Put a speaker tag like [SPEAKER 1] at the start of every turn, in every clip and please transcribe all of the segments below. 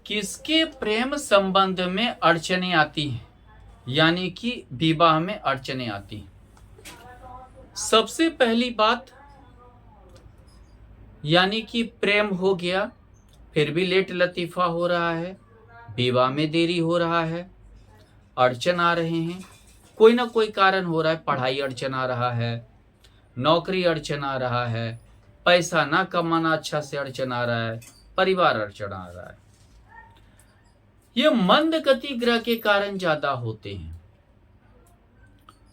[SPEAKER 1] किसके प्रेम संबंध में अड़चने आती हैं, यानी कि विवाह में अड़चने आती हैं। सबसे पहली बात, यानी कि प्रेम हो गया फिर भी लेट लतीफ़ा हो रहा है, विवाह में देरी हो रहा है, अड़चन आ रहे हैं, कोई ना कोई कारण हो रहा है। पढ़ाई अड़चन आ रहा है, नौकरी अड़चन आ रहा है, पैसा ना कमाना अच्छा से अड़चन आ रहा है, परिवार अड़चन आ रहा है। ये मंद गति ग्रह के कारण ज्यादा होते हैं।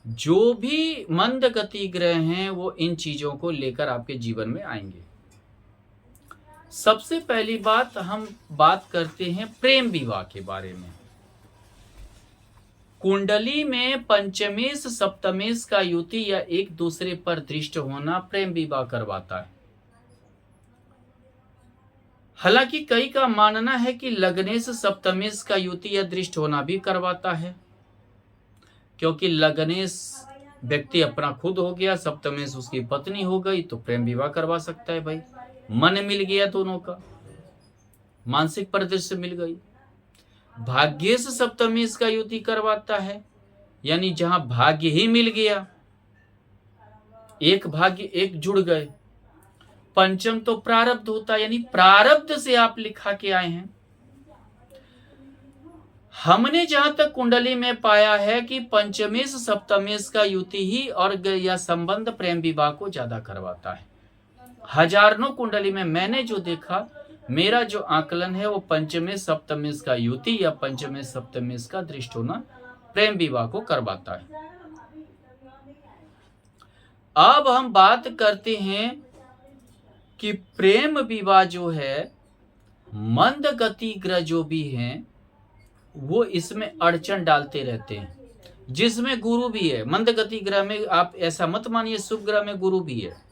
[SPEAKER 1] जो भी मंद गति ग्रह हैं वो इन चीजों को लेकर आपके जीवन में आएंगे। सबसे पहली बात, हम बात करते हैं प्रेम विवाह के बारे में। कुंडली में पंचमेश सप्तमेश का युति या एक दूसरे पर दृष्ट होना प्रेम विवाह करवाता है। हालांकि कई का मानना है कि लग्नेश सप्तमेश का युति या दृष्ट होना भी करवाता है, क्योंकि लग्नेश व्यक्ति अपना खुद हो गया, सप्तमेश उसकी पत्नी हो गई, तो प्रेम विवाह करवा सकता है। भाई मन मिल गया दोनों का, मानसिक परिदृश्य मिल गई। भाग्येश सप्तमेश का युति करवाता है, यानी जहां भाग्य ही मिल गया, एक भाग्य एक जुड़ गए। पंचम तो प्रारब्ध होता है, यानी प्रारब्ध से आप लिखा के आए हैं। हमने जहां तक कुंडली में पाया है कि पंचमेश सप्तमेश का युति ही और या संबंध प्रेम विवाह को ज्यादा करवाता है। हजारों कुंडली में मैंने जो देखा, मेरा जो आकलन है वो पंचमेश सप्तमेश का युति या पंचमेश सप्तमेश का दृष्ट होना प्रेम विवाह को करवाता है। अब हम बात करते हैं कि प्रेम विवाह जो है, मंद गति ग्रह जो भी हैं वो इसमें अड़चन डालते रहते हैं। जिसमें गुरु भी है, मंद गति ग्रह में आप ऐसा मत मानिए शुभ ग्रह में गुरु भी है।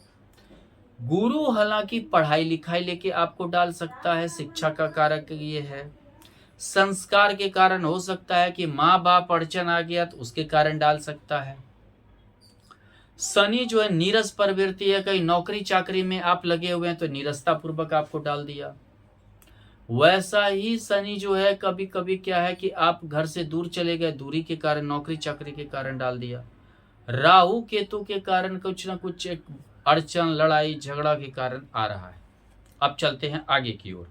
[SPEAKER 1] गुरु हालांकि पढ़ाई लिखाई लेके आपको डाल सकता है, शिक्षा का कारक ये है। संस्कार के कारण हो सकता है कि माँ बाप अड़चन आ गया तो उसके कारण डाल सकता है। शनि जो है नीरस प्रवृत्ति है, कहीं नौकरी चाकरी में आप लगे हुए हैं तो नीरसता पूर्वक आपको डाल दिया। वैसा ही शनि जो है कभी कभी क्या है कि आप घर से दूर चले गए, दूरी के कारण, नौकरी चाकरी के कारण डाल दिया। राहु केतु के कारण कुछ ना कुछ एक अड़चन, लड़ाई झगड़ा के कारण आ रहा है। अब चलते हैं आगे की ओर।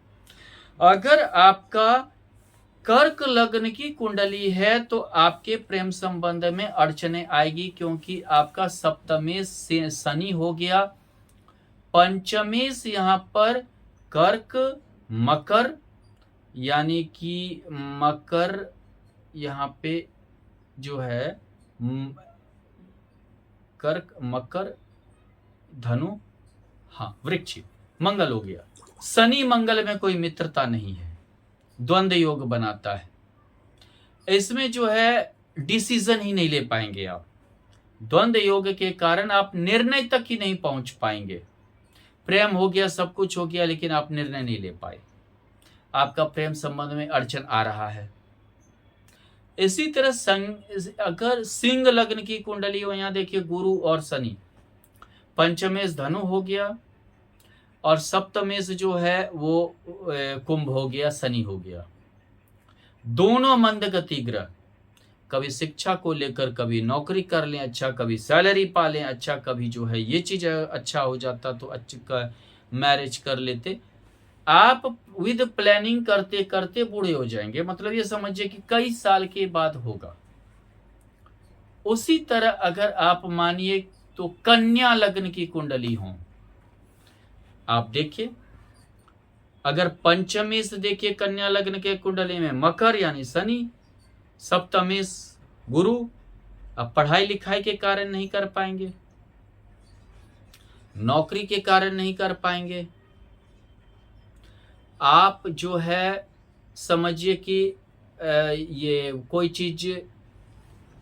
[SPEAKER 1] अगर आपका कर्क लग्न की कुंडली है तो आपके प्रेम संबंध में अड़चने आएगी, क्योंकि आपका सप्तमेश से शनि हो गया, पंचमेश यहाँ पर कर्क मकर, यानी कि मकर यहाँ पे जो है कर्क मकर धनु, हाँ वृश्चिक, मंगल हो गया। शनि मंगल में कोई मित्रता नहीं है, द्वंद्व योग बनाता है। इसमें जो है डिसीजन ही नहीं ले पाएंगे आप। द्वंद्व योग के कारण आप निर्णय तक ही नहीं पहुंच पाएंगे। प्रेम हो गया, सब कुछ हो गया, लेकिन आप निर्णय नहीं ले पाए, आपका प्रेम संबंध में अड़चन आ रहा है। इसी तरह अगर सिंह लग्न की कुंडली हो, यहां देखिए गुरु और शनि, पंचमेश धनु हो गया और सप्तमेश जो है वो कुंभ हो गया, शनि हो गया। दोनों मंद गति ग्रह, कभी शिक्षा को लेकर कभी नौकरी कर लें अच्छा, कभी सैलरी पा लें अच्छा, कभी जो है ये चीज अच्छा हो जाता तो अच्छा मैरिज कर लेते। आप विद प्लानिंग करते करते बूढ़े हो जाएंगे, मतलब ये समझिए कि कई साल के बाद होगा। उसी तरह अगर आप मानिए तो कन्या लग्न की कुंडली हो, आप देखिए अगर पंचमेश देखिए कन्या लग्न के कुंडली में मकर यानी शनि, सप्तमेश गुरु, अब पढ़ाई लिखाई के कारण नहीं कर पाएंगे, नौकरी के कारण नहीं कर पाएंगे। आप जो है समझिए कि ये कोई चीज,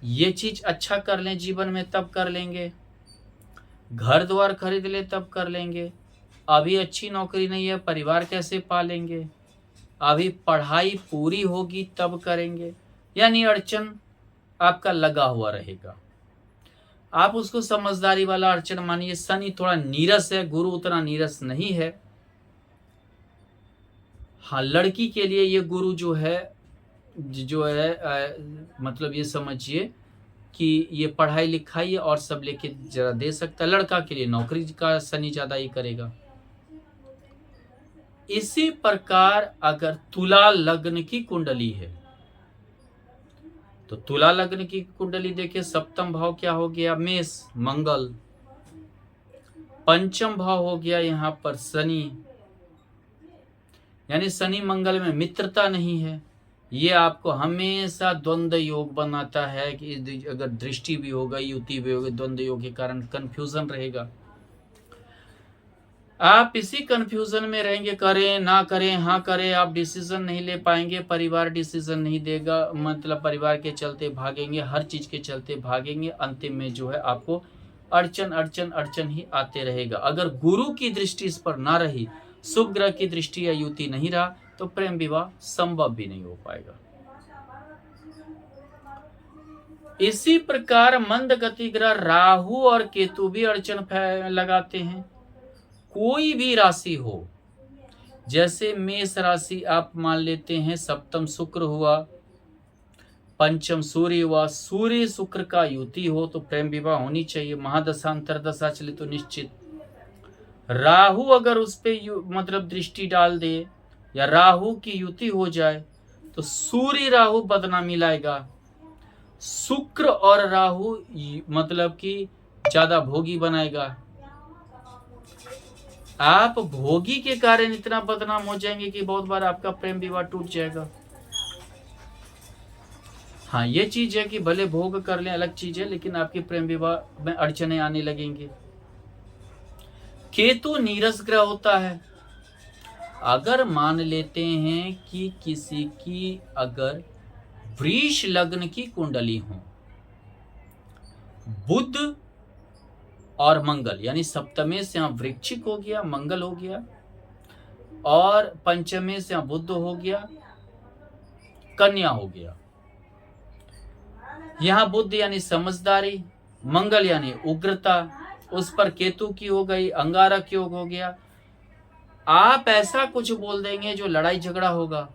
[SPEAKER 1] ये चीज अच्छा कर लें जीवन में तब कर लेंगे, घर द्वार खरीद ले तब कर लेंगे, अभी अच्छी नौकरी नहीं है परिवार कैसे पालेंगे, अभी पढ़ाई पूरी होगी तब करेंगे, यानी अड़चन आपका लगा हुआ रहेगा। आप उसको समझदारी वाला अड़चन मानिए। शनि थोड़ा नीरस है, गुरु उतना नीरस नहीं है। हाँ, लड़की के लिए ये गुरु जो है मतलब ये समझिए कि ये पढ़ाई लिखाई और सब लेके जरा दे सकता है। लड़का के लिए नौकरी का शनि ज्यादा ही करेगा। इसी प्रकार अगर तुला लग्न की कुंडली है तो तुला लग्न की कुंडली देखिए, सप्तम भाव क्या हो गया, मेष मंगल, पंचम भाव हो गया यहाँ पर शनि, यानी शनि मंगल में मित्रता नहीं है। ये आपको हमेशा द्वंद्व योग बनाता है कि अगर दृष्टि भी होगा, युति भी होगी, द्वंद्व योग के कारण कंफ्यूजन रहेगा। आप इसी कंफ्यूजन में रहेंगे, करें ना करें, हाँ करें, आप डिसीजन नहीं ले पाएंगे, परिवार डिसीजन नहीं देगा, मतलब परिवार के चलते भागेंगे, हर चीज के चलते भागेंगे, अंतिम में जो है आपको अड़चन अड़चन अड़चन ही आते रहेगा। अगर गुरु की दृष्टि इस पर ना रही, शुभ ग्रह की दृष्टि या युति नहीं रहा, तो प्रेम विवाह संभव भी नहीं हो पाएगा। इसी प्रकार मंद गति ग्रह राहु और केतु भी अड़चन लगाते हैं। कोई भी राशि हो, जैसे मेष राशि आप मान लेते हैं, सप्तम शुक्र हुआ, पंचम सूर्य हुआ, सूर्य शुक्र का युति हो तो प्रेम विवाह होनी चाहिए। महादशा अंतरदशा चले तो निश्चित। राहु अगर उस पे मतलब दृष्टि डाल दे या राहु की युति हो जाए तो सूर्य राहु बदनामी लाएगा। शुक्र और राहु मतलब कि ज्यादा भोगी बनाएगा। आप भोगी के कारण इतना बदनाम हो जाएंगे कि बहुत बार आपका प्रेम विवाह टूट जाएगा। हाँ, ये चीज है कि भले भोग कर लें अलग चीज है, लेकिन आपके प्रेम विवाह में अड़चने आने लगेंगे। केतु नीरस ग्रह होता है। अगर मान लेते हैं कि किसी की अगर वृष लग्न की कुंडली हो, बुध और मंगल, यानी सप्तमे से यहां वृश्चिक हो गया, मंगल हो गया, और पंचमे से यहां बुध हो गया, कन्या हो गया। यहां बुध यानी समझदारी, मंगल यानी उग्रता, उस पर केतु की हो गई, अंगारक योग हो गया। आप ऐसा कुछ बोल देंगे जो लड़ाई झगड़ा होगा।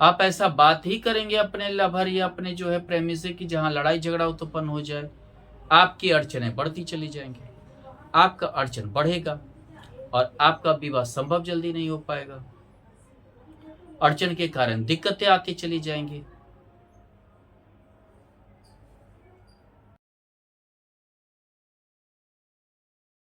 [SPEAKER 1] आप ऐसा बात ही करेंगे अपने लवर या अपने जो है प्रेमी से कि जहां लड़ाई झगड़ा उत्पन्न हो जाए। आपकी अड़चनें बढ़ती चली जाएंगी, आपका अड़चन बढ़ेगा और आपका विवाह संभव जल्दी नहीं हो पाएगा। अड़चन के कारण दिक्कतें आती चली जाएंगी।